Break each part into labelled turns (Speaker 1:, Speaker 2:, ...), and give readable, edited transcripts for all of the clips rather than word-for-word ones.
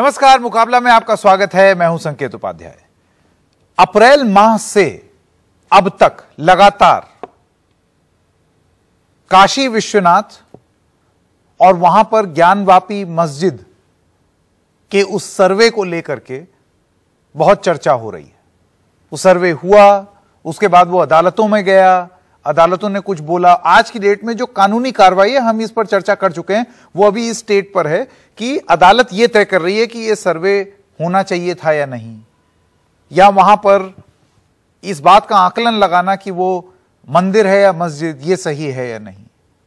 Speaker 1: नमस्कार, मुकाबला में आपका स्वागत है। मैं हूं संकेत उपाध्याय। अप्रैल माह से अब तक लगातार काशी विश्वनाथ और वहां पर ज्ञानवापी मस्जिद के उस सर्वे को लेकर के बहुत चर्चा हो रही है। वो सर्वे हुआ, उसके बाद वो अदालतों में गया, अदालतों ने कुछ बोला। आज की डेट में जो कानूनी कार्रवाई है, हम इस पर चर्चा कर चुके हैं, वो अभी इस स्टेट पर है कि अदालत ये तय कर रही है कि ये सर्वे होना चाहिए था या नहीं, या वहां पर इस बात का आकलन लगाना कि वो मंदिर है या मस्जिद ये सही है या नहीं,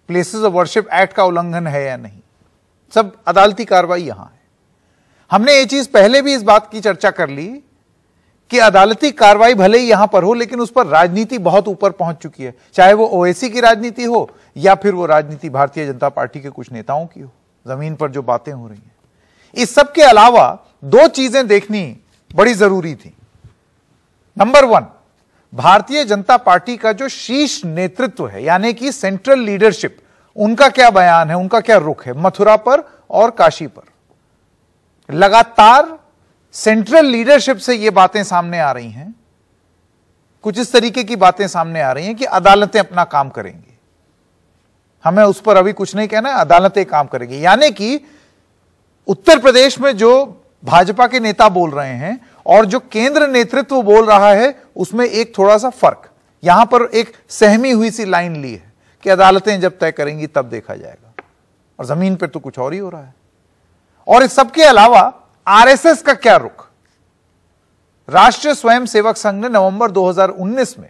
Speaker 1: प्लेसेस ऑफ वर्शिप एक्ट का उल्लंघन है या नहीं। सब अदालती कार्रवाई यहां है। हमने ये चीज पहले भी इस बात की चर्चा कर ली कि अदालती कार्रवाई भले ही यहां पर हो, लेकिन उस पर राजनीति बहुत ऊपर पहुंच चुकी है, चाहे वो ओवैसी की राजनीति हो या फिर वो राजनीति भारतीय जनता पार्टी के कुछ नेताओं की हो। जमीन पर जो बातें हो रही हैं, इस सब के अलावा दो चीजें देखनी बड़ी जरूरी थी। Number one, Bharatiya Janata party का जो शीर्ष नेतृत्व है, यानी कि सेंट्रल लीडरशिप, उनका क्या बयान है, उनका क्या रुख है मथुरा पर और काशी पर। लगातार सेंट्रल लीडरशिप से ये बातें सामने आ रही हैं, कुछ इस तरीके की बातें सामने आ रही हैं कि अदालतें अपना काम करेंगी, हमें उस पर अभी कुछ नहीं कहना है, अदालतें काम करेंगी। यानी कि उत्तर प्रदेश में जो भाजपा के नेता बोल रहे हैं और जो केंद्र नेतृत्व बोल रहा है, उसमें एक थोड़ा सा फर्क, यहां पर एक सहमी हुई सी लाइन ली है कि अदालतें जब तय करेंगी तब देखा जाएगा, और जमीन पर तो कुछ और ही हो रहा है। और इस सबके अलावा आरएसएस का क्या रुख। राष्ट्रीय स्वयंसेवक संघ ने नवंबर 2019 में,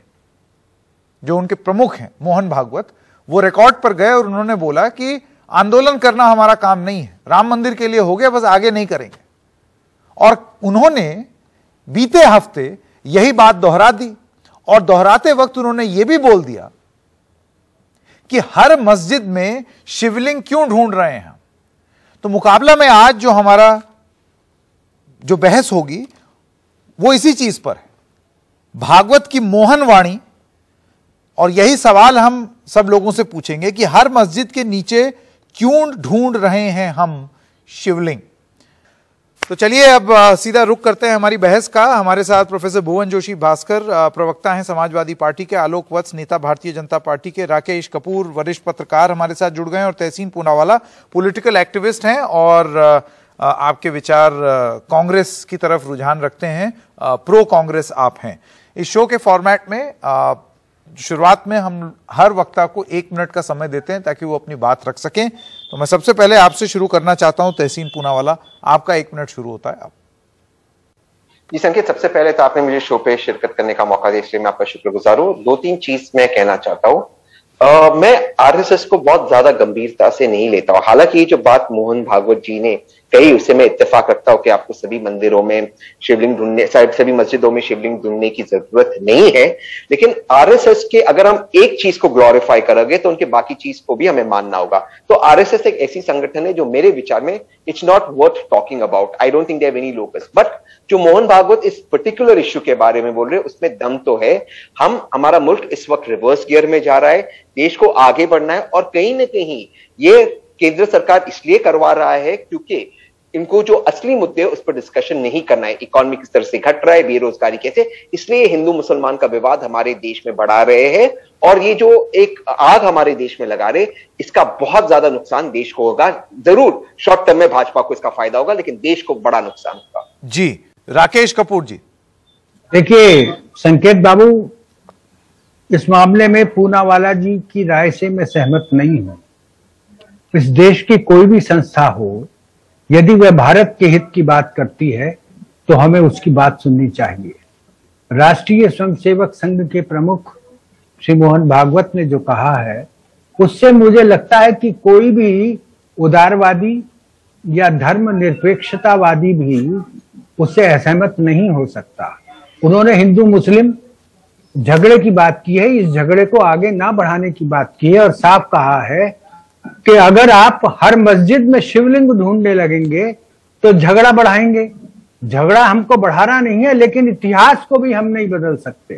Speaker 1: जो उनके प्रमुख हैं मोहन भागवत, वो रिकॉर्ड पर गए और उन्होंने बोला कि आंदोलन करना हमारा काम नहीं है, राम मंदिर के लिए हो गया, बस आगे नहीं करेंगे। और उन्होंने बीते हफ्ते यही बात दोहरा दी, और दोहराते वक्त उन्होंने यह भी बोल दिया कि हर मस्जिद में शिवलिंग क्यों ढूंढ रहे हैं। तो मुकाबला में आज जो हमारा जो बहस होगी वो इसी चीज पर है, भागवत की मोहन वाणी। और यही सवाल हम सब लोगों से पूछेंगे कि हर मस्जिद के नीचे क्यों ढूंढ रहे हैं हम शिवलिंग। तो चलिए अब सीधा रुख करते हैं हमारी बहस का। हमारे साथ प्रोफेसर भुवन जोशी भास्कर, प्रवक्ता हैं समाजवादी पार्टी के, आलोक वत्स नेता भारतीय जनता पार्टी के, राकेश कपूर वरिष्ठ पत्रकार हमारे साथ जुड़ गए हैं, और तहसीन पूनावाला पॉलिटिकल एक्टिविस्ट हैं और आपके विचार कांग्रेस की तरफ रुझान रखते हैं, प्रो कांग्रेस आप हैं। इस शो के फॉर्मेट में शुरुआत में हम हर वक्ता को 1 मिनट का समय देते हैं ताकि वो अपनी बात रख सकें। तो मैं सबसे पहले आपसे शुरू करना चाहता हूं, तहसीन पूनावाला, आपका 1 मिनट शुरू होता है। आप
Speaker 2: जी संकेत, सबसे पहले तो आपने मुझे शो पे शिरकत करने का मौका दिया, इसलिए मैं आपका शुक्रगुजार हूं। 2-3 चीज मैं कहना चाहता हूं। मैं आरएसएस को बहुत ज्यादा गंभीरता से नहीं लेता हूं। हालांकि ये जो बात मोहन भागवत जी ने कही, उससे मैं इत्तेफाक रखता हूं कि आपको सभी मंदिरों में शिवलिंग ढूंढने, सभी मस्जिदों में शिवलिंग ढूंढने की जरूरत नहीं है। लेकिन आरएसएस के अगर हम एक चीज को ग्लोरीफाई करेंगे तो उनके बाकी चीज को भी हमें मानना होगा। तो आरएसएस एक ऐसी संगठन है जो मेरे विचार में it's not worth talking about. I don't think they have any locus. But जो मोहन भागवत इस पर्टिकुलर इश्यू के बारे में बोल रहे हैं, उसमें दम तो है। हमारा मुल्क इस वक्त रिवर्स गियर में जा रहा है, देश को आगे बढ़ना है, और कहीं ना कहीं ये केंद्र सरकार इसलिए करवा रहा है क्योंकि इनको जो असली मुद्दे उस पर डिस्कशन नहीं करना है। इकोनॉमी किस तरह से घट रहा है, बेरोजगारी कैसे, इसलिए हिंदू मुसलमान का विवाद हमारे देश में बढ़ा रहे हैं। और ये जो एक आग हमारे देश में लगा रहे, इसका बहुत ज्यादा नुकसान देश को होगा। जरूर शॉर्ट टर्म में भाजपा को इसका फायदा होगा, लेकिन देश को बड़ा नुकसान होगा।
Speaker 1: जी राकेश कपूर जी।
Speaker 3: देखिए संकेत बाबू, इस मामले में पूनावाला जी की राय से मैं सहमत नहीं हूं। इस देश की कोई भी संस्था हो, यदि वह भारत के हित की बात करती है तो हमें उसकी बात सुननी चाहिए। राष्ट्रीय स्वयंसेवक संघ के प्रमुख श्री मोहन भागवत ने जो कहा है, उससे मुझे लगता है कि कोई भी उदारवादी या धर्मनिरपेक्षतावादी भी उससे असहमत नहीं हो सकता। उन्होंने हिंदू मुस्लिम झगड़े की बात की है, इस झगड़े को आगे ना बढ़ाने की बात की है, और साफ कहा है कि अगर आप हर मस्जिद में शिवलिंग ढूंढने लगेंगे तो झगड़ा बढ़ाएंगे। झगड़ा हमको बढ़ाना नहीं है, लेकिन इतिहास को भी हम नहीं बदल सकते।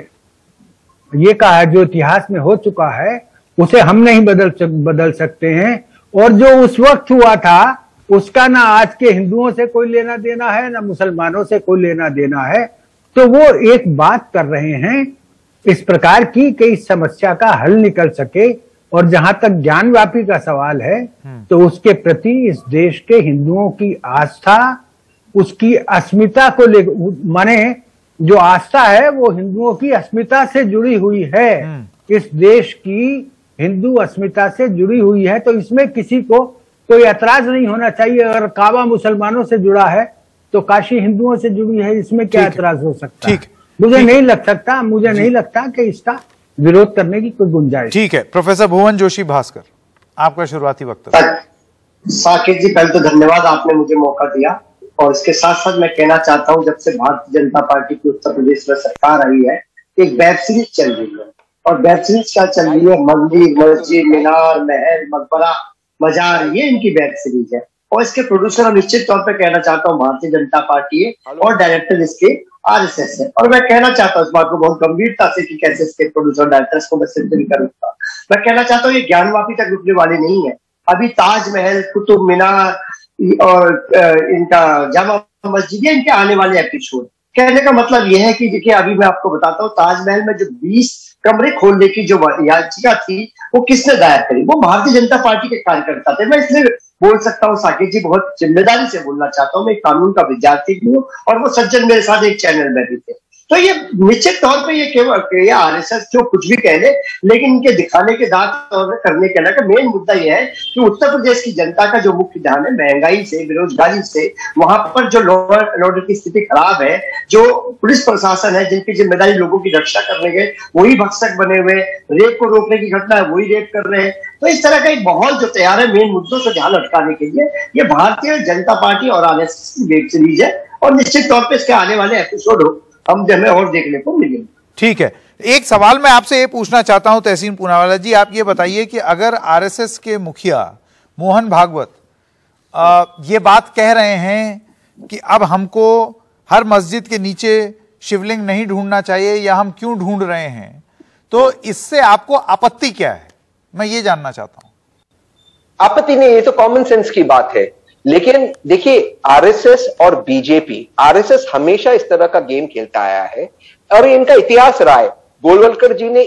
Speaker 3: ये कहा है जो इतिहास में हो चुका है उसे हम नहीं बदल सकते हैं। और जो उस वक्त हुआ था उसका ना आज के हिंदुओं से कोई लेना देना है, ना मुसलमानों से कोई लेना देना है। तो वो एक बात कर रहे हैं इस प्रकार की कि इस समस्या का हल निकल सके। और जहां तक ज्ञानवापी का सवाल है तो उसके प्रति इस देश के हिंदुओं की आस्था, उसकी अस्मिता को ले, माने जो आस्था है वो हिंदुओं की अस्मिता से जुड़ी हुई है, इस देश की हिंदू अस्मिता से जुड़ी हुई है। तो इसमें किसी को कोई ऐतराज नहीं होना चाहिए। अगर काबा मुसलमानों से जुड़ा है तो काशी हिंदुओं से जुड़ी है, इसमें क्या ऐतराज हो सकता है? मुझे नहीं लगता कि इसका विरोध करने की कोई गुंजाइश।
Speaker 1: ठीक है, प्रोफेसर भुवन जोशी भास्कर, आपका शुरुआती वक्तव्य।
Speaker 4: साकेत जी, पहले तो धन्यवाद, आपने मुझे मौका दिया। और इसके साथ साथ मैं कहना चाहता हूं, जब से भारतीय जनता पार्टी की उत्तर प्रदेश में सरकार आई है, एक वेब सीरीज चल रही है। और वेब सीरीज क्या चल रही है? मंदिर, मस्जिद, मीनार, महल, मकबरा, मजार, ये इनकी वेब सीरीज है। और इसके प्रोड्यूसर निश्चित तौर पर कहना चाहता हूँ भारतीय जनता पार्टी है और डायरेक्टर इसके आरएसएस है। और मैं कहना चाहता हूँ इस बात को बहुत गंभीरता से कि कैसे इसके प्रोड्यूसर डायरेक्टर्स को मैं सिद्ध नहीं करूंगा। मैं कहना चाहता हूँ ये ज्ञानवापी तक रुकने वाली नहीं है। अभी ताजमहल, कुतुब मीनार और इनका जामा मस्जिद, इनके आने वाले एपिसोड। कहने का मतलब यह है कि देखिए, अभी मैं आपको बताता हूँ, ताजमहल में जो 20 कमरे खोलने की जो याचिका थी वो किसने दायर करी? वो भारतीय जनता पार्टी के कार्यकर्ता थे। मैं इसलिए बोल सकता हूँ साकेत जी, बहुत जिम्मेदारी से बोलना चाहता हूँ, मैं कानून का विद्यार्थी भी हूँ और वो सज्जन मेरे साथ एक चैनल में भी थे। तो ये निश्चित तौर पे ये केवल आरएसएस जो कुछ भी कह ले, लेकिन इनके दिखाने के दांत और करने के अलग मेन मुद्दा यह है कि उत्तर प्रदेश की जनता का जो मुख्य ध्यान है महंगाई से, बेरोजगारी से, वहां पर जो लॉ एंड ऑर्डर की स्थिति खराब है, जो पुलिस प्रशासन है जिनकी जिम्मेदारी लोगों की रक्षा करने के, वही भक्षक बने हुए, रेप को रोकने की घटना है वही रेप कर रहे हैं। तो इस तरह का एक माहौल जो तैयार है मेन मुद्दों से ध्यान हटकाने के लिए, ये भारतीय जनता पार्टी और आरएसएस की वेब सीरीज है। और निश्चित तौर पर इसके आने वाले एपिसोड हम जब और देखने को मिलेंगे।
Speaker 1: ठीक है, एक सवाल मैं आपसे ये पूछना चाहता हूं तहसीन पूनावाला जी, आप ये बताइए कि अगर आरएसएस के मुखिया मोहन भागवत ये बात कह रहे हैं कि अब हमको हर मस्जिद के नीचे शिवलिंग नहीं ढूंढना चाहिए या हम क्यों ढूंढ रहे हैं, तो इससे आपको आपत्ति क्या है? मैं ये जानना चाहता हूं।
Speaker 2: आपत्ति नहीं, ये तो कॉमन सेंस की बात है। लेकिन देखिए, आरएसएस और बीजेपी, आरएसएस हमेशा इस तरह का गेम खेलता आया है और इनका इतिहास रहा है। गोलवलकर जी ने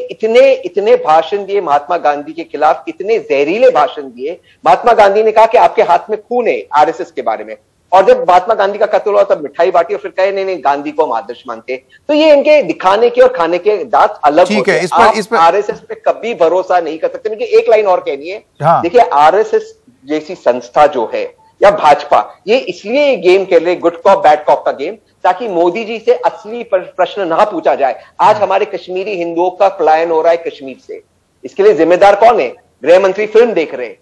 Speaker 2: इतने भाषण दिए महात्मा गांधी के खिलाफ, इतने जहरीले भाषण दिए। महात्मा गांधी ने कहा कि आपके हाथ में खून है आरएसएस के बारे में, और जब महात्मा गांधी का कत्ल हुआ तब मिठाई बांटी और फिर कहे नहीं नहीं गांधी को हम आदर्श मानते। तो ये इनके दिखाने के और खाने के दांत अलग होते हैं। आप आरएसएस पे कभी भरोसा नहीं कर सकते। मुझे एक लाइन और कहनी है। देखिए, आरएसएस जैसी संस्था जो है या भाजपा, ये इसलिए गेम खेल रहे, गुड कॉप बैड कॉप का गेम, ताकि मोदी जी से असली प्रश्न ना पूछा जाए। आज हमारे कश्मीरी हिंदुओं का पलायन हो रहा है कश्मीर से, इसके लिए जिम्मेदार कौन है? गृह मंत्री फिल्म देख रहे हैं।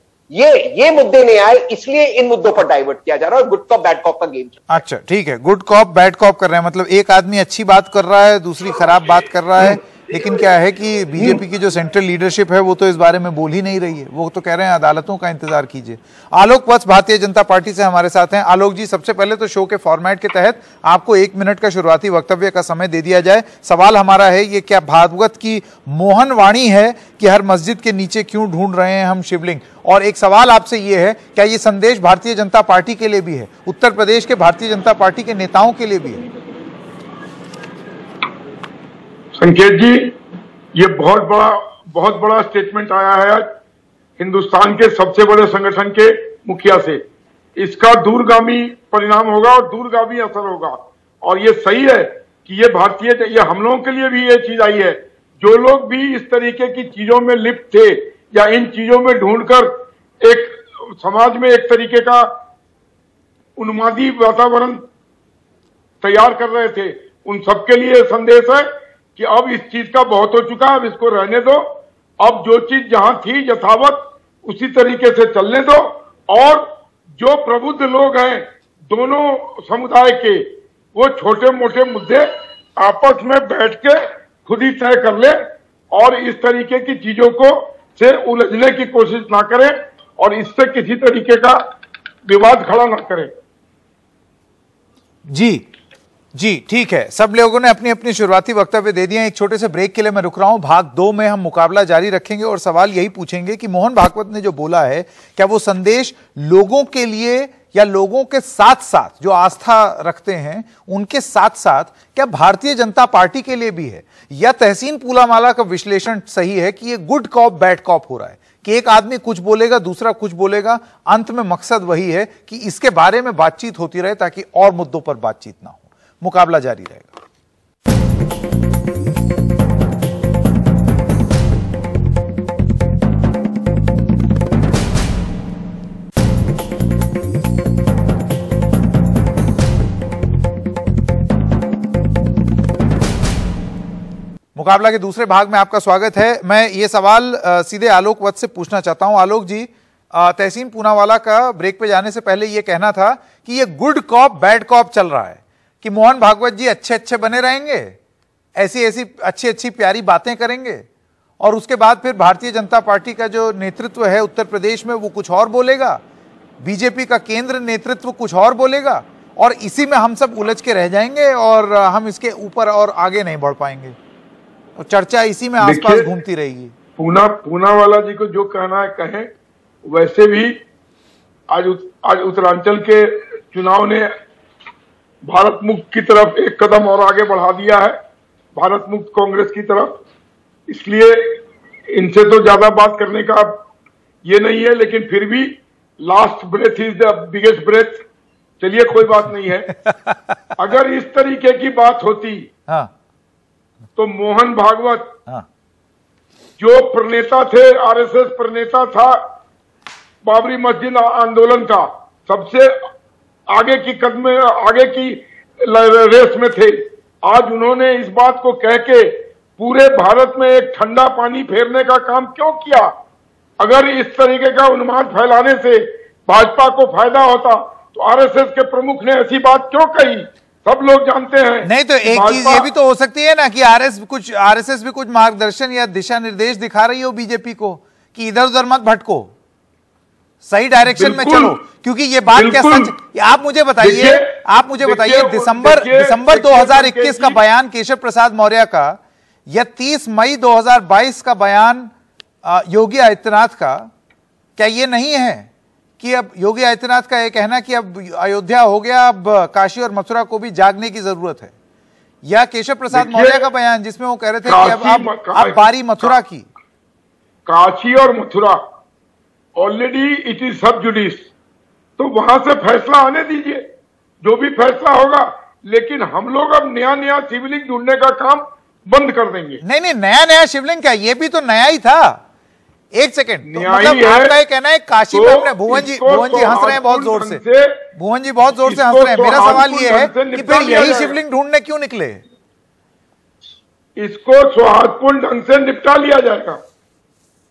Speaker 2: ये मुद्दे नहीं आए, इसलिए इन मुद्दों पर डाइवर्ट किया जा रहा है और गुड कॉप बैड कॉप का गेम।
Speaker 1: अच्छा, ठीक है, गुड कॉप बैड कॉप कर रहे हैं, मतलब एक आदमी अच्छी बात कर रहा है, दूसरी खराब बात कर रहा है। लेकिन क्या है कि बीजेपी की जो सेंट्रल लीडरशिप है वो तो इस बारे में बोल ही नहीं रही है। वो तो कह रहे हैं अदालतों का इंतजार कीजिए। आलोक वत्स भारतीय जनता पार्टी से हमारे साथ हैं। आलोक जी, सबसे पहले तो शो के फॉर्मेट के तहत आपको 1 मिनट का शुरुआती वक्तव्य का समय दे दिया जाए। सवाल हमारा है, ये क्या भागवत की मोहन वाणी है कि हर मस्जिद के नीचे क्यों ढूंढ रहे हैं हम शिवलिंग? और एक सवाल आपसे ये है, क्या ये संदेश भारतीय जनता पार्टी के लिए भी है, उत्तर प्रदेश के भारतीय जनता पार्टी के नेताओं के लिए भी है?
Speaker 5: संकेत जी, ये बहुत बड़ा स्टेटमेंट आया है आज हिंदुस्तान के सबसे बड़े संगठन के मुखिया से। इसका दूरगामी परिणाम होगा और दूरगामी असर होगा। और ये सही है कि ये हम लोगों के लिए भी ये चीज आई है। जो लोग भी इस तरीके की चीजों में लिप्त थे या इन चीजों में ढूंढकर एक समाज में एक तरीके का उन्मादी वातावरण तैयार कर रहे थे, उन सबके लिए संदेश है कि अब इस चीज का बहुत हो चुका है, अब इसको रहने दो। अब जो चीज जहां थी यथावत उसी तरीके से चलने दो। और जो प्रबुद्ध लोग हैं दोनों समुदाय के, वो छोटे मोटे मुद्दे आपस में बैठ के खुद ही तय कर ले और इस तरीके की चीजों को से उलझने की कोशिश ना करें और इससे किसी तरीके का विवाद खड़ा ना करें।
Speaker 1: जी ठीक है, सब लोगों ने अपनी अपनी शुरुआती वक्तव्य दे दिए। एक छोटे से ब्रेक के लिए मैं रुक रहा हूं। भाग 2 में हम मुकाबला जारी रखेंगे और सवाल यही पूछेंगे कि मोहन भागवत ने जो बोला है, क्या वो संदेश लोगों के लिए या लोगों के साथ साथ जो आस्था रखते हैं उनके साथ साथ क्या भारतीय जनता पार्टी के लिए भी है? या तहसीन पूनावाला का विश्लेषण सही है कि ये गुड कॉप बैड कॉप हो रहा है कि एक आदमी कुछ बोलेगा, दूसरा कुछ बोलेगा, अंत में मकसद वही है कि इसके बारे में बातचीत होती रहे ताकि और मुद्दों पर बातचीत ना हो? मुकाबला जारी रहेगा। मुकाबला के दूसरे भाग में आपका स्वागत है। मैं ये सवाल सीधे आलोक वत्स से पूछना चाहता हूं। आलोक जी, तहसीन पूनावाला का ब्रेक पे जाने से पहले ये कहना था कि ये गुड कॉप बैड कॉप चल रहा है, कि मोहन भागवत जी अच्छे अच्छे बने रहेंगे, ऐसी ऐसी अच्छी अच्छी प्यारी बातें करेंगे, और उसके बाद फिर भारतीय जनता पार्टी का जो नेतृत्व है उत्तर प्रदेश में वो कुछ और बोलेगा, बीजेपी का केंद्र नेतृत्व कुछ और बोलेगा, और इसी में हम सब उलझ के रह जाएंगे और हम इसके ऊपर और आगे नहीं बढ़ पाएंगे। और चर्चा इसी में आसपास घूमती रहेगी।
Speaker 5: पूनावाला जी को जो कहना है कहें। वैसे भी आज उत्तरांचल के चुनाव ने भारत मुक्त की तरफ एक कदम और आगे बढ़ा दिया है, भारत मुक्त कांग्रेस की तरफ। इसलिए इनसे तो ज्यादा बात करने का ये नहीं है, लेकिन फिर भी last breath is the biggest breath. चलिए कोई बात नहीं है। अगर इस तरीके की बात होती तो मोहन भागवत जो प्रणेता थे, आरएसएस प्रणेता था बाबरी मस्जिद आंदोलन का, सबसे आगे की कदम आगे की रेस में थे। आज उन्होंने इस बात को कह के पूरे भारत में एक ठंडा पानी फेरने का काम क्यों किया? अगर इस तरीके का उन्माद फैलाने से भाजपा को फायदा होता तो आरएसएस के प्रमुख ने ऐसी बात क्यों कही? सब लोग जानते हैं।
Speaker 1: नहीं तो एक चीज ये भी तो हो सकती है ना कि आरएसएस भी कुछ मार्गदर्शन या दिशा निर्देश दिखा रही हो बीजेपी को कि इधर उधर मत भटको, सही डायरेक्शन में चलो। क्योंकि ये बात क्या सच, आप मुझे बताइए दिसंबर 2021 का बयान केशव प्रसाद मौर्य का या 30 मई 2022 का बयान योगी आदित्यनाथ का, क्या ये नहीं है कि अब योगी आदित्यनाथ का यह कहना कि अब अयोध्या हो गया, अब काशी और मथुरा को भी जागने की जरूरत है, या केशव प्रसाद मौर्य का बयान जिसमें वो कह रहे थे कि अब बारी मथुरा की।
Speaker 5: काशी और मथुरा ऑलरेडी इट इज सब जुडिस, तो वहां से फैसला आने दीजिए, जो भी फैसला होगा। लेकिन हम लोग अब नया शिवलिंग ढूंढने का काम बंद कर देंगे।
Speaker 1: नहीं, नया शिवलिंग क्या, ये भी तो नया ही था। एक सेकंड, तो मतलब आपका ये कहना है काशी में अपने भुवन जी हंस रहे हैं बहुत जोर से, भुवन जी बहुत जोर से हंस रहे हैं। मेरा सवाल ये है कि फिर यही शिवलिंग ढूंढने क्यों निकले?
Speaker 5: इसको सौहार्दपूर्ण ढंग से निपटा लिया जाएगा,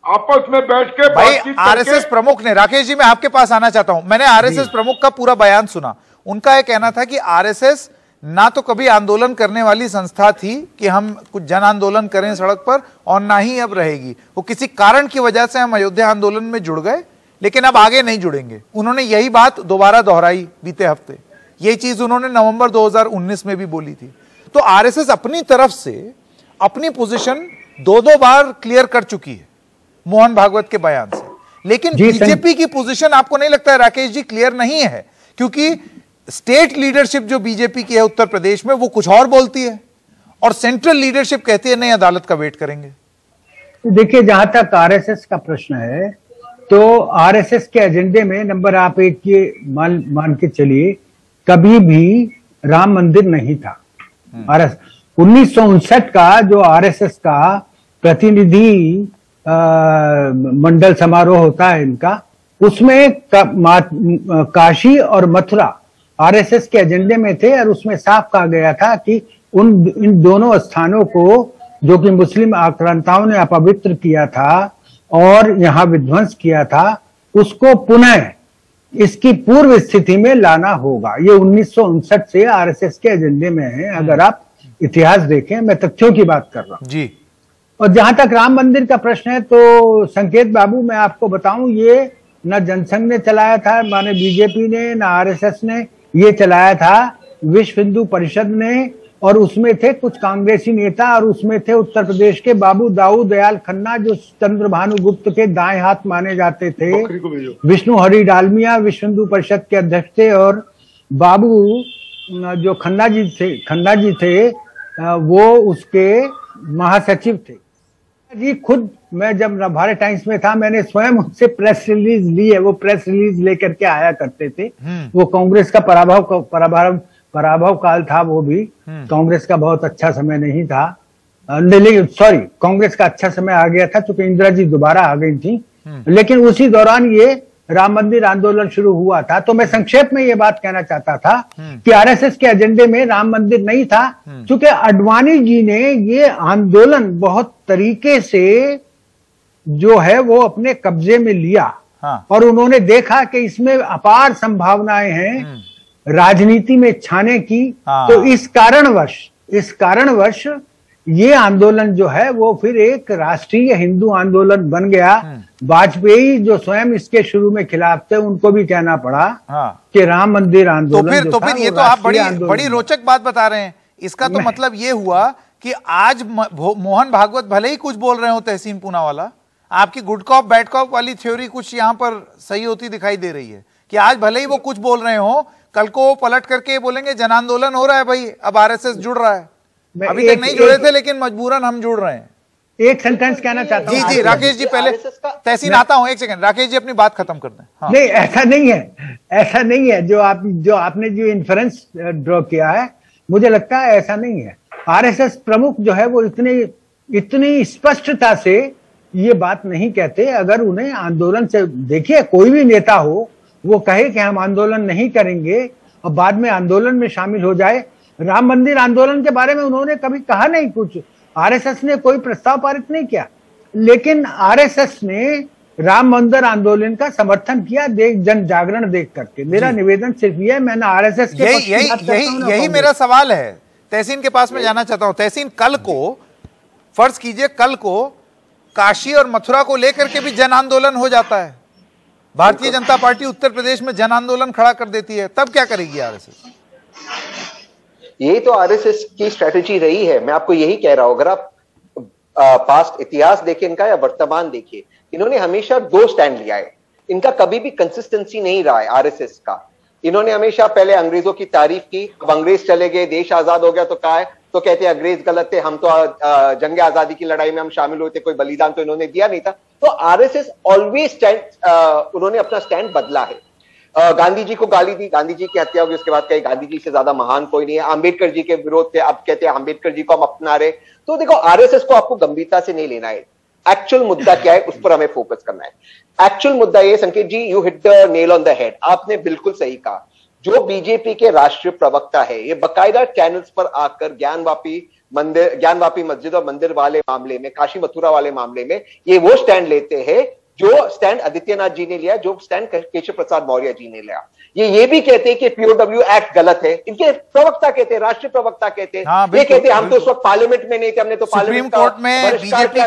Speaker 5: आपस में बैठ के।
Speaker 1: भाई आरएसएस प्रमुख ने, राकेश जी मैं आपके पास आना चाहता हूं, मैंने आरएसएस प्रमुख का पूरा बयान सुना। उनका यह कहना था कि आरएसएस ना तो कभी आंदोलन करने वाली संस्था थी कि हम कुछ जन आंदोलन करें सड़क पर, और ना ही अब रहेगी। वो किसी कारण की वजह से हम अयोध्या आंदोलन में जुड़ गए, लेकिन अब आगे नहीं जुड़ेंगे। उन्होंने यही बात दोबारा दोहराई बीते हफ्ते। यही चीज उन्होंने नवंबर 2019 में भी बोली थी। तो आरएसएस अपनी तरफ से अपनी पोजीशन दो बार क्लियर कर चुकी है मोहन भागवत के बयान से, लेकिन बीजेपी की पोजीशन आपको नहीं लगता है राकेश जी क्लियर नहीं है? क्योंकि स्टेट लीडरशिप जो बीजेपी की है उत्तर प्रदेश में वो कुछ और बोलती है, और सेंट्रल लीडरशिप कहती है नहीं अदालत का वेट करेंगे।
Speaker 3: देखिए, जहां तक आरएसएस का प्रश्न है तो आरएसएस के एजेंडे में नंबर आप एक ये मान के चलिए, कभी भी राम मंदिर नहीं था। 1959 का जो आरएसएस का प्रतिनिधि मंडल समारोह होता है इनका, उसमें काशी और मथुरा आरएसएस के एजेंडे में थे, और उसमें साफ कहा गया था कि इन दोनों स्थानों को जो कि मुस्लिम आक्रांताओं ने अपवित्र किया था और यहां विध्वंस किया था, उसको पुनः इसकी पूर्व स्थिति में लाना होगा। ये 1959 से आरएसएस के एजेंडे में है। अगर आप इतिहास देखें, मैं तथ्यों की बात कर रहा हूं
Speaker 1: जी।
Speaker 3: और जहां तक राम मंदिर का प्रश्न है तो संकेत बाबू, मैं आपको बताऊं, ये न जनसंघ ने चलाया था, माने बीजेपी ने, न आरएसएस ने, ये चलाया था विश्व हिंदू परिषद ने और उसमें थे कुछ कांग्रेसी नेता, और उसमें थे उत्तर प्रदेश के बाबू दाऊ दयाल खन्ना जो चंद्रभानु गुप्त के दाएं हाथ माने जाते थे, विष्णु हरि डालमिया विश्व हिंदू परिषद के अध्यक्ष थे, और बाबू जो खन्ना जी थे वो उसके महासचिव थे जी। खुद मैं जब भारत टाइम्स में था, मैंने स्वयं उनसे प्रेस रिलीज ली है, वो प्रेस रिलीज लेकर के आया करते थे। वो कांग्रेस का पराभव काल था, वो भी कांग्रेस का बहुत अच्छा समय नहीं था, सॉरी कांग्रेस का अच्छा समय आ गया था क्योंकि इंदिरा जी दोबारा आ गई थी, लेकिन उसी दौरान ये राम मंदिर आंदोलन शुरू हुआ था। तो मैं संक्षेप में ये बात कहना चाहता था कि आरएसएस के एजेंडे में राम मंदिर नहीं था, क्योंकि अडवाणी जी ने ये आंदोलन बहुत तरीके से जो है वो अपने कब्जे में लिया। हाँ। और उन्होंने देखा कि इसमें अपार संभावनाएं हैं राजनीति में छाने की। हाँ। तो इस कारणवश ये आंदोलन जो है वो फिर एक राष्ट्रीय हिंदू आंदोलन बन गया। वाजपेयी जो स्वयं इसके शुरू में खिलाफ थे, उनको भी कहना पड़ा कि राम मंदिर आंदोलन
Speaker 1: तो फिर ये तो आप बड़ी रोचक बात बता रहे हैं। इसका तो मतलब ये हुआ कि आज मोहन भागवत भले ही कुछ बोल रहे हो तहसीन पूनावाला, आपकी गुड कॉप बैड कॉप वाली थ्योरी कुछ यहाँ पर सही होती दिखाई दे रही है कि आज भले ही वो कुछ बोल रहे हो, कल को वो पलट करके बोलेंगे जन आंदोलन हो रहा है भाई, अब आरएसएस जुड़ रहा है। अभी तक नहीं जुड़े थे लेकिन मजबूरन हम जुड़ रहे हैं।
Speaker 3: एक सेंटेंस कहना चाहता हूँ।
Speaker 1: जी राकेश जी, पहले तहसीन आता हूँ, एक सेकंड राकेश जी अपनी बात खत्म कर दें। हाँ।
Speaker 3: नहीं, ऐसा नहीं है जो आपने जो इन्फ्रेंस ड्रॉ किया है, मुझे लगता है ऐसा नहीं है। आरएसएस प्रमुख जो है वो इतनी स्पष्टता से ये बात नहीं कहते। अगर उन्हें आंदोलन से, देखिए कोई भी नेता हो वो कहे कि हम आंदोलन नहीं करेंगे और बाद में आंदोलन में शामिल हो जाए। राम मंदिर आंदोलन के बारे में उन्होंने कभी कहा नहीं कुछ, आरएसएस ने कोई प्रस्ताव पारित नहीं किया, लेकिन आरएसएस ने राम मंदिर आंदोलन का समर्थन किया जन जागरण देख करके। मेरा निवेदन सिर्फ ये, मैंने आरएसएस के
Speaker 1: यही मेरा सवाल है। तहसीन के पास में जाना चाहता हूं। तहसीन, कल को फर्ज कीजिए कल को काशी और मथुरा को लेकर के भी जन आंदोलन हो जाता है, भारतीय जनता पार्टी उत्तर प्रदेश में जन आंदोलन खड़ा कर देती है, तब क्या करेगी आरएसएस?
Speaker 2: यही तो आरएसएस की स्ट्रेटेजी रही है। मैं आपको यही कह रहा हूं, अगर आप पास्ट इतिहास देखें इनका या वर्तमान देखिए, इन्होंने हमेशा दो स्टैंड लिया है। इनका कभी भी कंसिस्टेंसी नहीं रहा है आरएसएस का। इन्होंने हमेशा पहले अंग्रेजों की तारीफ की, अब अंग्रेज चले गए, देश आजाद हो गया तो कहा है तो कहते हैं अंग्रेज गलत थे, हम तो जंग आजादी की लड़ाई में हम शामिल हुए थे, कोई बलिदान तो इन्होंने दिया नहीं था। तो आरएसएस ऑलवेज उन्होंने अपना स्टैंड बदला है। गांधी जी को गाली दी, गांधी जी की हत्या होगी, उसके बाद कहे गांधी जी से ज्यादा महान कोई नहीं है। अंबेडकर जी के विरोध थे, अब कहते हैं अंबेडकर जी को हम अपना रहे। तो देखो आरएसएस को आपको गंभीरता से नहीं लेना है। एक्चुअल मुद्दा क्या है उस पर हमें फोकस करना है। एक्चुअल मुद्दा ये, Sanket ji you hit the nail on the head, आपने बिल्कुल सही कहा। जो बीजेपी के राष्ट्रीय प्रवक्ता है, ये बकायदा चैनल्स पर आकर ज्ञानवापी मस्जिद और मंदिर वाले मामले में, काशी मथुरा वाले मामले में ये वो स्टैंड लेते हैं जो स्टैंड आदित्यनाथ जी ने लिया, जो स्टैंड केशव प्रसाद मौर्य जी ने लिया। ये भी कहते हैं कि पीओडब्ल्यू एक्ट गलत है। इनके प्रवक्ता कहते हैं, राष्ट्रीय प्रवक्ता कहते हैं। हाँ, ये कहते हैं हम तो उस वक्त पार्लियामेंट में नहीं थे, हमने तो
Speaker 1: सुप्रीम कोर्ट में बीजेपी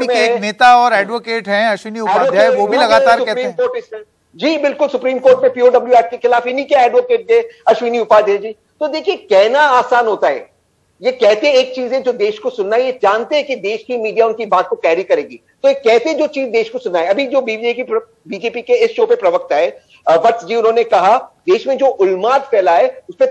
Speaker 1: के एक नेता और एडवोकेट हैं अश्विनी उपाध्याय, वो भी लगातार कहते हैं।
Speaker 2: जी बिल्कुल, सुप्रीम कोर्ट में पीओडब्ल्यू एक्ट के खिलाफ इन्हीं के एडवोकेट थे अश्विनी उपाध्याय जी। तो देखिए कहना आसान होता है, ये कहते एक चीज है जो देश को सुनना है, ये जानते हैं कि देश की मीडिया उनकी बात को कैरी करेगी, तो ये कहते जो चीज देश को सुनाए। अभी जो बीजेपी के इस शो पे प्रवक्ता है वत्स जी, उन्होंने कहा देश में जो उन्माद फैला है उस पर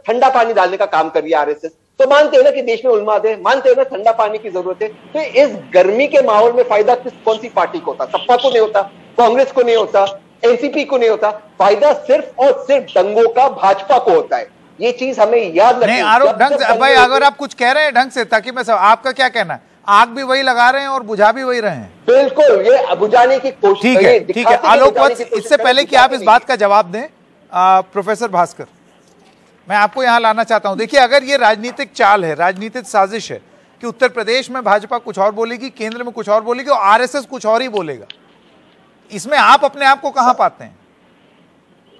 Speaker 2: ठंडा पानी डालने का काम कर रही है आरएसएस। तो मानते हो ना कि देश में उन्माद है, मानते हो ना ठंडा पानी की जरूरत है। तो इस गर्मी के माहौल में फायदा कौन सी पार्टी को होता? सपा को नहीं होता, कांग्रेस को नहीं होता, एनसीपी को नहीं होता। फायदा सिर्फ और सिर्फ दंगों का भाजपा को होता है। ये चीज हमें याद रखनी है।
Speaker 1: आरोप ढंग से भाई, अगर आप कुछ कह रहे हैं ढंग से, ताकि मैं आपका क्या कहना है, आग भी वही लगा रहे हैं और बुझा भी वही रहे हैं।
Speaker 2: बिल्कुल, ये बुझाने की कोशिश।
Speaker 1: ठीक है आलोक वत्स, इससे पहले कि आप इस बात का जवाब दें, प्रोफेसर भास्कर, मैं आपको यहां लाना चाहता हूं। देखिए, अगर ये राजनीतिक चाल है, राजनीतिक साजिश है कि उत्तर प्रदेश में भाजपा कुछ और बोलेगी, केंद्र में कुछ और बोलेगी और आरएसएस कुछ और ही बोलेगा, इसमें आप अपने आप को कहां पाते हैं?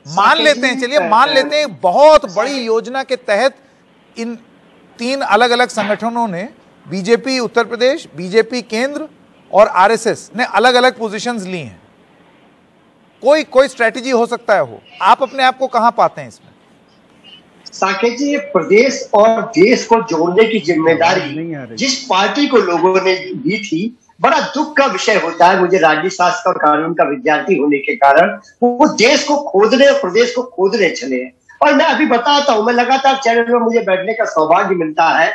Speaker 1: मान लेते हैं, चलिए मान लेते हैं बहुत बड़ी योजना के तहत इन तीन अलग अलग संगठनों ने, बीजेपी उत्तर प्रदेश, बीजेपी केंद्र और आरएसएस ने अलग अलग पोजीशंस ली हैं। कोई स्ट्रेटजी हो सकता है हो, आप अपने आप को कहां पाते हैं इसमें?
Speaker 4: साकेत जी, ये प्रदेश और देश को जोड़ने की जिम्मेदारी जिस पार्टी को लोगों ने दी थी, बड़ा दुख का विषय होता है मुझे राजनीति शास्त्र और कानून का विद्यार्थी होने के कारण। वो देश को खोदने और प्रदेश को खोदने चले हैं। और मैं अभी बताता हूं, मैं लगातार चैनल में मुझे बैठने का सौभाग्य मिलता है,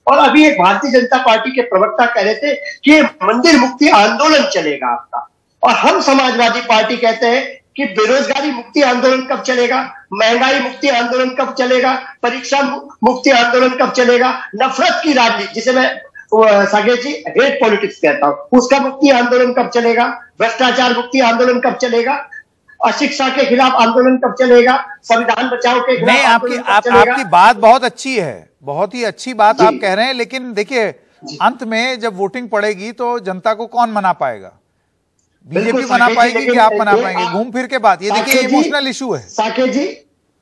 Speaker 4: और अभी एक भारतीय जनता पार्टी के प्रवक्ता कह रहे थे कि मंदिर मुक्ति आंदोलन चलेगा आपका, और हम समाजवादी पार्टी कहते हैं कि बेरोजगारी मुक्ति आंदोलन कब चलेगा, महंगाई मुक्ति आंदोलन कब चलेगा, परीक्षा मुक्ति आंदोलन कब चलेगा, नफरत की राजनीति जिसे मैं साकेत जी हेट पॉलिटिक्स कहता हूं, उसका मुक्ति आंदोलन कब चलेगा, भ्रष्टाचार मुक्ति आंदोलन कब चलेगा, अशिक्षा के खिलाफ आंदोलन कब चलेगा, संविधान बचाओ के खिलाफ
Speaker 1: नहीं, आपकी बात बहुत अच्छी है, बहुत ही अच्छी बात आप कह रहे हैं, लेकिन देखिए अंत में जब वोटिंग पड़ेगी तो जनता को कौन मना पाएगा? बीजेपी मना पाएगी कि आप मना पाएंगे? घूम फिर के बात, ये देखिए इमोशनल इशू है।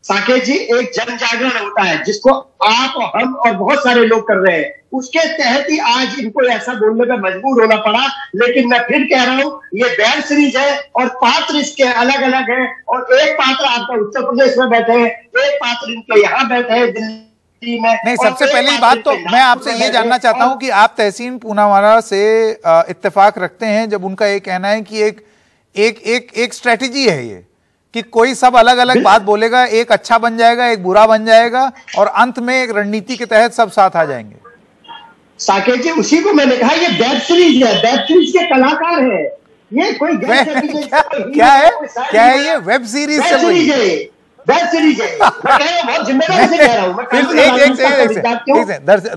Speaker 4: साकेत जी एक जन जागरण होता है जिसको आप और हम और बहुत सारे लोग कर रहे हैं, उसके तहत ही आज इनको ऐसा बोलने पर मजबूर होना पड़ा। लेकिन मैं फिर कह रहा हूं, ये वेब सीरीज है और पात्र इसके अलग अलग है, और एक पात्र आपका उत्तर प्रदेश में बैठे हैं, एक पात्र इनके यहाँ बैठे हैं दिल्ली में।
Speaker 1: नहीं, सबसे पहली बात तो मैं आपसे ये जानना चाहता हूं कि आप तहसीन पूनावाला से इत्तेफाक रखते हैं जब उनका ये कहना है कि एक स्ट्रेटेजी है ये कि कोई सब अलग अलग बात बोलेगा, एक अच्छा बन जाएगा, एक बुरा बन जाएगा, और अंत में एक रणनीति के तहत सब साथ आ जाएंगे।
Speaker 4: साकेत जी उसी को मैंने कहा, ये वेब सीरीज है, वेब सीरीज के कलाकार है ये, कोई
Speaker 1: क्या है ये वेब सीरीज?
Speaker 4: वेब सीरीज है, बहुत जिम्मेदारी से कह रहा हूं।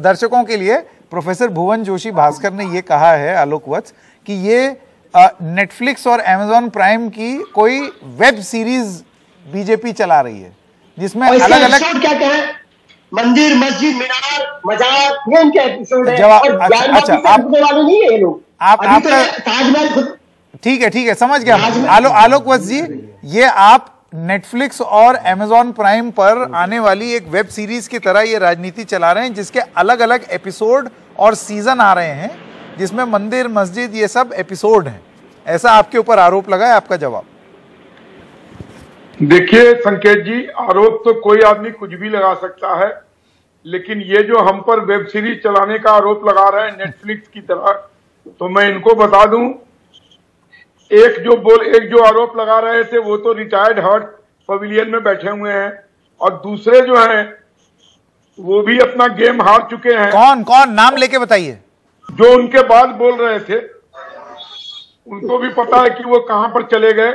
Speaker 1: दर्शकों के लिए प्रोफेसर भुवन जोशी भास्कर ने ये कहा है, आलोक वत्स, कि ये नेटफ्लिक्स और अमेजॉन प्राइम की कोई वेब सीरीज बीजेपी चला रही है जिसमें अलग अलग
Speaker 4: क्या कह रहे हैं, मंदिर मस्जिद मीनार मजार, ये इनके एपिसोड है।
Speaker 1: अच्छा आप
Speaker 4: नहीं है ये लोग, ताजमहल।
Speaker 1: ठीक है, समझ गया। आलोक वत्स जी, ये आप नेटफ्लिक्स और अमेजॉन प्राइम पर आने वाली एक वेब सीरीज की तरह ये राजनीति चला रहे हैं जिसके अलग अलग एपिसोड और सीजन आ रहे हैं, जिसमें मंदिर मस्जिद ये सब एपिसोड हैं, ऐसा आपके ऊपर आरोप लगा है। आपका जवाब?
Speaker 5: देखिए संकेत जी, आरोप तो कोई आदमी कुछ भी लगा सकता है, लेकिन ये जो हम पर वेब सीरीज चलाने का आरोप लगा रहे हैं नेटफ्लिक्स की तरह, तो मैं इनको बता दूं, एक जो आरोप लगा रहे थे वो तो रिटायर्ड हर्ट पवेलियन में बैठे हुए हैं, और दूसरे जो हैं वो भी अपना गेम हार चुके हैं।
Speaker 1: कौन नाम लेके बताइए।
Speaker 5: जो उनके बाद बोल रहे थे उनको भी पता है कि वो कहां पर चले गए।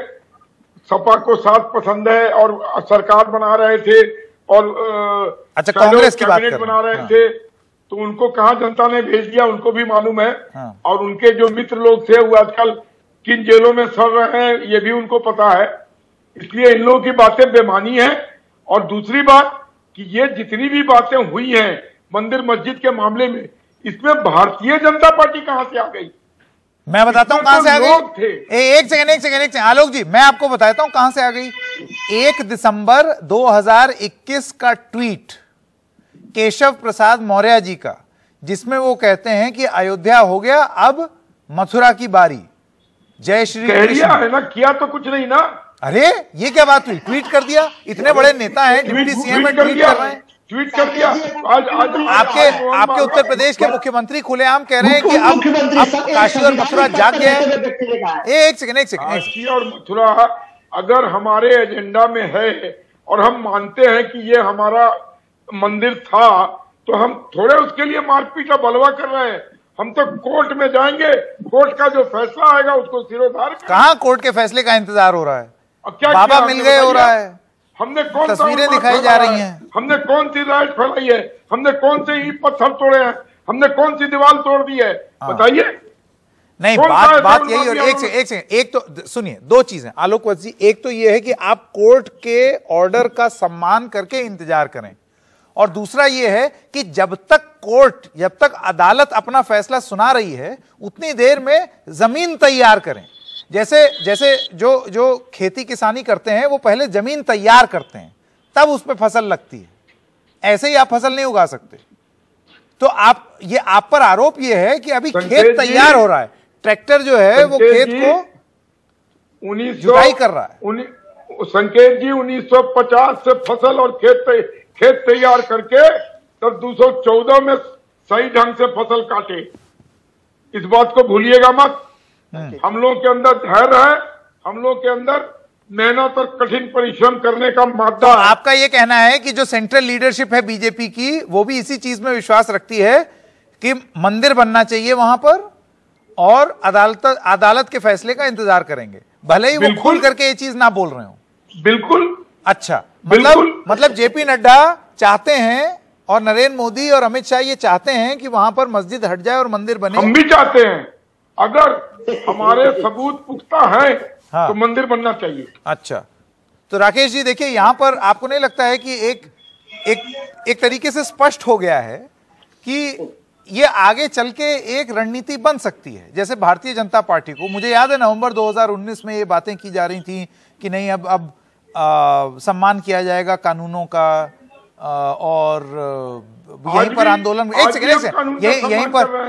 Speaker 5: सपा को साथ पसंद है और सरकार बना रहे थे, और
Speaker 1: अच्छा कांग्रेस की बात कर
Speaker 5: बना रहे थे, तो उनको कहां जनता ने भेज दिया उनको भी मालूम है। और उनके जो मित्र लोग थे वो आजकल किन जेलों में सड़ रहे हैं ये भी उनको पता है। इसलिए इन लोगों की बातें बेमानी है। और दूसरी बात कि ये जितनी भी बातें हुई हैं मंदिर मस्जिद के मामले में, इसमें भारतीय जनता पार्टी कहां से आ गई?
Speaker 1: मैं बताता हूं कहां से आ गई। एक सेकंड आलोक जी, मैं आपको बताता हूं कहां से आ गई। 1 दिसंबर 2021 का ट्वीट केशव प्रसाद मौर्य जी का, जिसमें वो कहते हैं कि अयोध्या हो गया, अब मथुरा की बारी, जय श्री कृष्ण।
Speaker 5: है ना, किया तो कुछ नहीं ना।
Speaker 1: अरे ये क्या बात हुई? ट्वीट कर दिया। इतने बड़े नेता हैं, डिप्टी सीएम है, ट्वीट कर रहे हैं।
Speaker 5: ट्वीट कर दिया।
Speaker 1: आपके उत्तर प्रदेश के मुख्यमंत्री खुलेआम कह रहे हैं कि अब काशी और मथुरा जाग गया है। एक सेकंड
Speaker 5: काशी और मथुरा अगर हमारे एजेंडा में है और हम मानते हैं कि ये हमारा मंदिर था, तो हम थोड़े उसके लिए मारपीट और बलवा कर रहे हैं। हम तो कोर्ट में जाएंगे, कोर्ट का जो फैसला आएगा उसको सिरोधार।
Speaker 1: कहां कोर्ट के फैसले का इंतजार हो रहा है?
Speaker 5: क्या
Speaker 1: बाबा मिल गए हो रहा है?
Speaker 5: हमने कौन
Speaker 1: तस्वीरें दिखाई जा रही हैं,
Speaker 5: हमने कौन सी राइट फैलाई है, हमने कौन से ईंट पत्थर तोड़े हैं, हमने कौन सी दीवार तोड़ दी है, बताइए।
Speaker 1: नहीं, बात यही। और एक सेकंड, एक तो सुनिए, दो चीजें आलोक वत्स जी। एक तो यह है कि आप कोर्ट के ऑर्डर का सम्मान करके इंतजार करें, और दूसरा यह है कि जब तक अदालत अपना फैसला सुना रही है उतनी देर में जमीन तैयार करें। जैसे जो खेती किसानी करते हैं वो पहले जमीन तैयार करते हैं, तब उस पर फसल लगती है। ऐसे ही आप फसल नहीं उगा सकते। तो आप पर आरोप ये है कि अभी खेत तैयार हो रहा है, ट्रैक्टर जो है वो खेत को जुताई कर रहा है।
Speaker 5: संकेत जी 1950 से फसल और खेत तैयार करके तब 214 में सही ढंग से फसल काटे। इस बात को भूलिएगा मत। हम लोग के अंदर धैर्य है, हम लोग के अंदर मेहनत और कठिन परिश्रम करने का मादा है।
Speaker 1: आपका यह कहना है कि जो सेंट्रल लीडरशिप है बीजेपी की, वो भी इसी चीज में विश्वास रखती है कि मंदिर बनना चाहिए वहां पर और अदालत के फैसले का इंतजार करेंगे, भले ही वो खुल करके ये चीज ना बोल रहे हो।
Speaker 5: बिल्कुल।
Speaker 1: अच्छा, मतलब जेपी नड्डा चाहते हैं और नरेंद्र मोदी और अमित शाह ये चाहते हैं कि वहां पर मस्जिद हट जाए और मंदिर बने।
Speaker 5: हम भी चाहते हैं, अगर हमारे सबूत पुख्ता है तो मंदिर बनना चाहिए।
Speaker 1: अच्छा, तो राकेश जी देखिए, यहां पर आपको नहीं लगता है कि एक तरीके से स्पष्ट हो गया है कि ये आगे चल के एक रणनीति बन सकती है? जैसे भारतीय जनता पार्टी को, मुझे याद है नवंबर 2019 में ये बातें की जा रही थी कि नहीं अब सम्मान किया जाएगा कानूनों का और यहीं पर आंदोलन,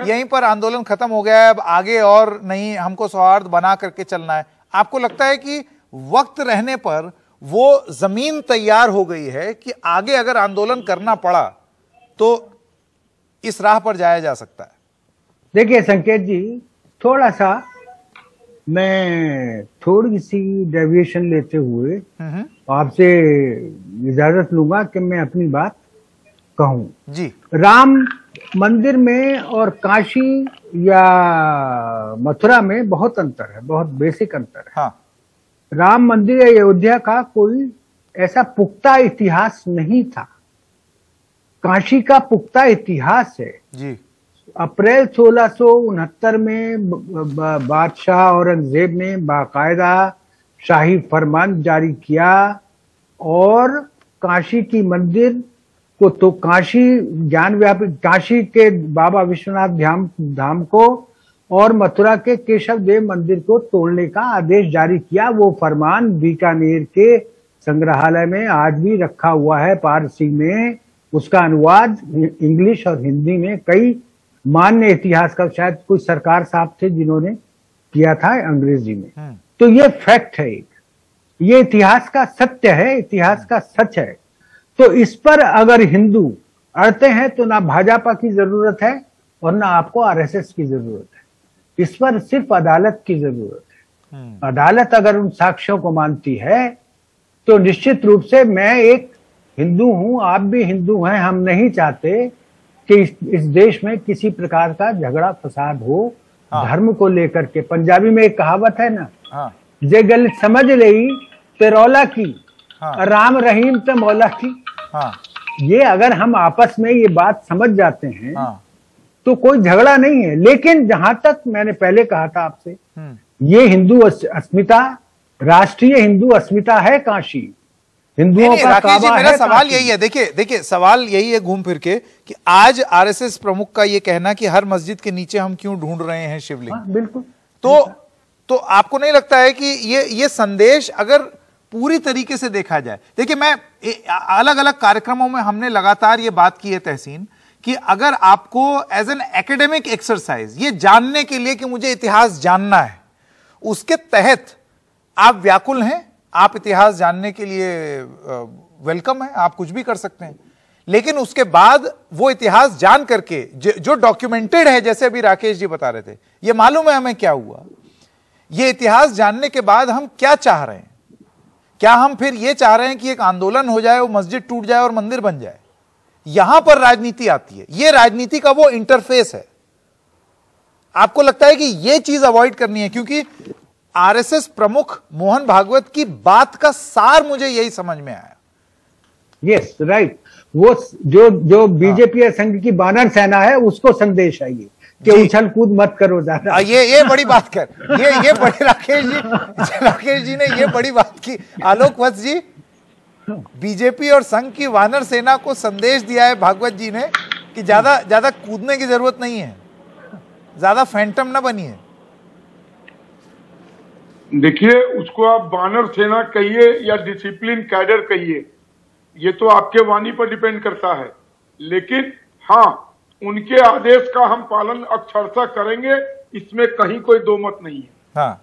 Speaker 1: यहीं पर आंदोलन खत्म हो गया है, अब आगे और नहीं, हमको सौहार्द बना करके चलना है। आपको लगता है कि वक्त रहने पर वो जमीन तैयार हो गई है कि आगे अगर आंदोलन करना पड़ा तो इस राह पर जाया जा सकता है?
Speaker 3: देखिए संकेत जी, थोड़ा सा मैं थोड़ी सी डेविएशन लेते हुए आपसे इजाजत लूंगा कि मैं अपनी बात कहूं
Speaker 1: जी। राम
Speaker 3: मंदिर में और काशी या मथुरा में बहुत अंतर है, बहुत बेसिक अंतर है।
Speaker 1: हाँ।
Speaker 3: राम मंदिर या अयोध्या का कोई ऐसा पुख्ता इतिहास नहीं था, काशी का पुख्ता इतिहास है
Speaker 1: जी।
Speaker 3: अप्रैल 1669 में बादशाह औरंगजेब ने बाकायदा शाही फरमान जारी किया और काशी की मंदिर को, तो काशी ज्ञानव्यापी काशी के बाबा विश्वनाथ धाम को और मथुरा के केशव देव मंदिर को तोड़ने का आदेश जारी किया। वो फरमान बीकानेर के संग्रहालय में आज भी रखा हुआ है, पारसी में उसका अनुवाद इंग्लिश और हिंदी में कई मान्य इतिहास का, शायद कोई सरकार साहब थे जिन्होंने किया था अंग्रेजी में। तो ये फैक्ट है, ये इतिहास का सत्य है, इतिहास का सच है। तो इस पर अगर हिंदू अड़ते हैं तो ना भाजपा की जरूरत है और ना आपको आरएसएस की जरूरत है, इस पर सिर्फ अदालत की जरूरत है। अदालत अगर उन साक्ष्यों को मानती है तो निश्चित रूप से, मैं एक हिंदू हूं, आप भी हिंदू हैं, हम नहीं चाहते कि इस देश में किसी प्रकार का झगड़ा फसाद हो धर्म को लेकर के। पंजाबी में एक कहावत है ना, जे गल समझ लई ते रौला की, राम रहीम ते मौला की। ये अगर हम आपस में ये बात समझ जाते हैं तो कोई झगड़ा नहीं है। लेकिन जहां तक मैंने पहले कहा था आपसे, ये हिंदू अस्मिता, राष्ट्रीय हिंदू अस्मिता है काशी, हिंदुओं का
Speaker 1: राकेश जी, मेरा सवाल यही है, देखिए सवाल यही है घूम फिर के कि आज आरएसएस प्रमुख का ये कहना कि हर मस्जिद के नीचे हम क्यों ढूंढ रहे हैं शिवलिंग।
Speaker 3: बिल्कुल।
Speaker 1: तो आपको नहीं लगता है कि ये संदेश अगर पूरी तरीके से देखा जाए, देखिए मैं अलग अलग कार्यक्रमों में हमने लगातार ये बात की है तहसीन, कि अगर आपको एज एन एकेडमिक एक्सरसाइज ये जानने के लिए कि मुझे इतिहास जानना है, उसके तहत आप व्याकुल हैं, आप इतिहास जानने के लिए वेलकम है, आप कुछ भी कर सकते हैं। लेकिन उसके बाद वो इतिहास जान करके जो डॉक्यूमेंटेड है, जैसे अभी राकेश जी बता रहे थे, ये मालूम है हमें क्या हुआ, ये इतिहास जानने के बाद हम क्या चाह रहे हैं। क्या हम फिर ये चाह रहे हैं कि एक आंदोलन हो जाए, वो मस्जिद टूट जाए और मंदिर बन जाए? यहां पर राजनीति आती है, ये राजनीति का वो इंटरफेस है। आपको लगता है कि ये चीज अवॉइड करनी है? क्योंकि आरएसएस प्रमुख मोहन भागवत की बात का सार मुझे यही समझ में आया।
Speaker 3: Yes, right. वो जो बीजेपी संघ की बानर सेना है, उसको संदेश है ये कि उछल कूद मत करो ज्यादा।
Speaker 1: ये बड़ी बात कर, ये बड़ी राकेश जी ने ये बड़ी बात की। आलोक वत्स जी, बीजेपी और संघ की वानर सेना को संदेश दिया है भागवत जी ने कि ज्यादा कूदने की जरूरत नहीं है, ज्यादा फैंटम ना बनिए।
Speaker 5: देखिए, उसको आप बानर सेना कहिए या डिसिप्लिन कैडर कहिए, ये तो आपके वाणी पर डिपेंड करता है। लेकिन हाँ, उनके आदेश का हम पालन अक्षरशः करेंगे, इसमें कहीं कोई दो मत नहीं है।
Speaker 1: हाँ।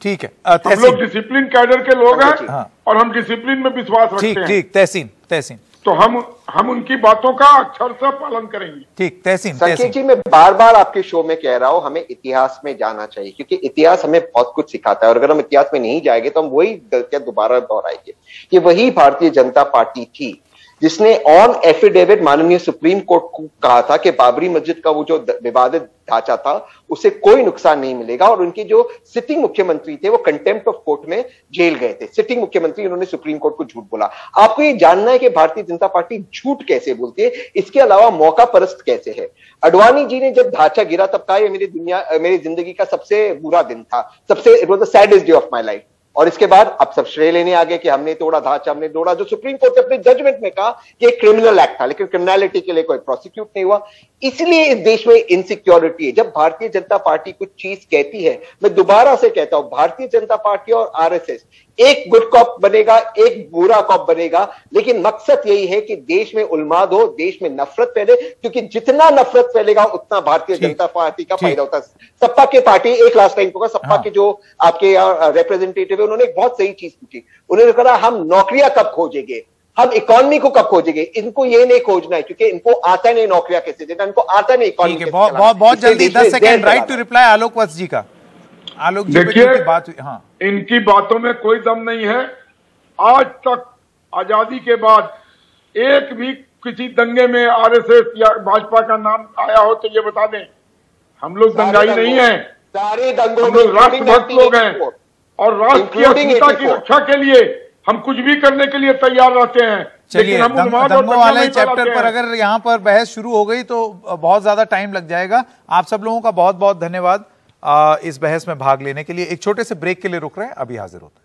Speaker 1: ठीक है।
Speaker 5: हम लोग डिसिप्लिन कैडर के लोग हैं।
Speaker 1: हाँ।
Speaker 5: और हम डिसिप्लिन में विश्वास रखते हैं।
Speaker 1: ठीक, तहसीन
Speaker 5: तो हम उनकी बातों का अक्षर से पालन करेंगे।
Speaker 1: ठीक, तहसीन
Speaker 2: संकेत जी, मैं बार बार आपके शो में कह रहा हूं, हमें इतिहास में जाना चाहिए, क्योंकि इतिहास हमें बहुत कुछ सिखाता है, और अगर हम इतिहास में नहीं जाएंगे तो हम वही गलतियां दोबारा दोहराएंगे। ये वही भारतीय जनता पार्टी थी जिसने ऑन एफिडेविट माननीय सुप्रीम कोर्ट को कहा था कि बाबरी मस्जिद का वो जो विवादित ढांचा था उससे कोई नुकसान नहीं मिलेगा, और उनके जो सिटिंग मुख्यमंत्री थे वो कंटेम्प्ट ऑफ कोर्ट में जेल गए थे। सिटिंग मुख्यमंत्री, उन्होंने सुप्रीम कोर्ट को झूठ बोला। आपको ये जानना है कि भारतीय जनता पार्टी झूठ कैसे बोलती है, इसके अलावा मौका परस्त कैसे है। अडवाणी जी ने जब ढांचा गिरा तब कहा मेरी जिंदगी का सबसे बुरा दिन था, it was the saddest day of my life. और इसके बाद अब सब श्रेय लेने आ गए कि हमने तोड़ा ढांचा, हमने तोड़ा, जो सुप्रीम कोर्ट ने अपने जजमेंट में कहा कि एक क्रिमिनल एक्ट था, लेकिन क्रिमिनलिटी के लिए कोई प्रोसिक्यूट नहीं हुआ। इसलिए इस देश में इनसिक्योरिटी है। जब भारतीय जनता पार्टी कुछ चीज कहती है, मैं दोबारा से कहता हूं, भारतीय जनता पार्टी और आरएसएस एक गुड कॉप बनेगा, एक बुरा कॉप बनेगा, लेकिन मकसद यही है कि देश में उन्माद हो, देश में नफरत फैले, क्योंकि जितना नफरत फैलेगा उतना भारतीय जनता पार्टी का फायदा होता है। सपा के पार्टी, एक लास्ट टाइम होगा, सपा के जो आपके रिप्रेजेंटेटिव है उन्होंने एक बहुत सही चीज पूछी। उन्होंने कहा हम नौकरियां कब खोजेंगे, हम इकोनॉमी को कब खोजेंगे। इनको ये नहीं खोजना है क्योंकि इनको आता नहीं नौकरियां कैसे देना, इनको आता नहीं इकोनॉमी।
Speaker 1: बहुत जल्दी 10 सेकंड, राइट टू रिप्लाई आलोक वत्स जी का। आलोक जी की बात हुई। हाँ,
Speaker 5: इनकी बातों में कोई दम नहीं है। आज तक आजादी के बाद एक भी किसी दंगे में आरएसएस या भाजपा का नाम आया हो तो ये बता दें। हम लोग दंगाई नहीं है,
Speaker 2: सारे दंगों
Speaker 5: हम लोग राष्ट्रभक्त लोग हैं, और राष्ट्र की अस्मिता की रक्षा के लिए हम कुछ भी करने के लिए तैयार रहते हैं।
Speaker 1: चलिए, दंगों वाले चैप्टर पर अगर यहाँ पर बहस शुरू हो गई तो बहुत ज्यादा टाइम लग जाएगा। आप सब लोगों का बहुत बहुत धन्यवाद इस बहस में भाग लेने के लिए। एक छोटे से ब्रेक के लिए रुक रहे हैं, अभी हाजिर होते हैं।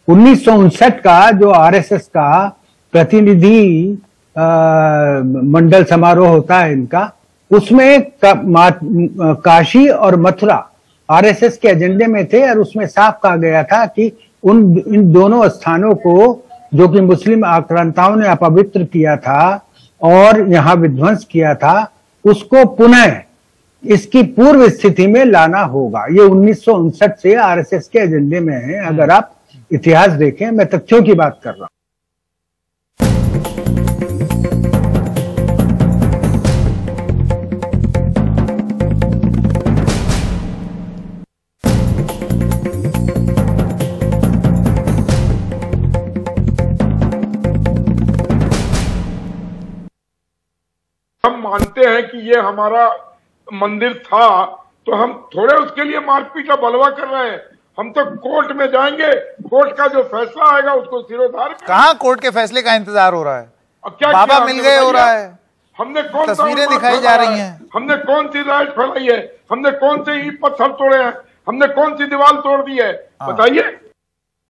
Speaker 3: 1959 का जो आरएसएस का प्रतिनिधि मंडल समारोह होता है इनका, उसमें काशी और मथुरा आरएसएस के एजेंडे में थे, और उसमें साफ कहा गया था कि इन दोनों स्थानों को, जो कि मुस्लिम आक्रांताओं ने अपवित्र किया था और यहाँ विध्वंस किया था, उसको पुनः इसकी पूर्व स्थिति में लाना होगा। ये 1959 से आरएसएस के एजेंडे में है। अगर आप इतिहास देखें, मैं तथ्यों की बात कर रहा हूं।
Speaker 5: हम मानते हैं कि ये हमारा मंदिर था, तो हम थोड़े उसके लिए मारपीट का बलवा कर रहे हैं। हम तो कोर्ट में जाएंगे, कोर्ट का जो फैसला आएगा उसको सिरोधार।
Speaker 1: कहाँ कोर्ट के फैसले का इंतजार हो रहा है?
Speaker 5: क्या
Speaker 1: बाबा मिल गए हो रहा है?
Speaker 5: हमने कौन
Speaker 1: तस्वीरें दिखाई जा रही हैं,
Speaker 5: हमने कौन सी राइट फैलाई है, हमने कौन से ईंट पत्थर तोड़े हैं, हमने कौन सी दीवार तोड़ दी है, बताइए।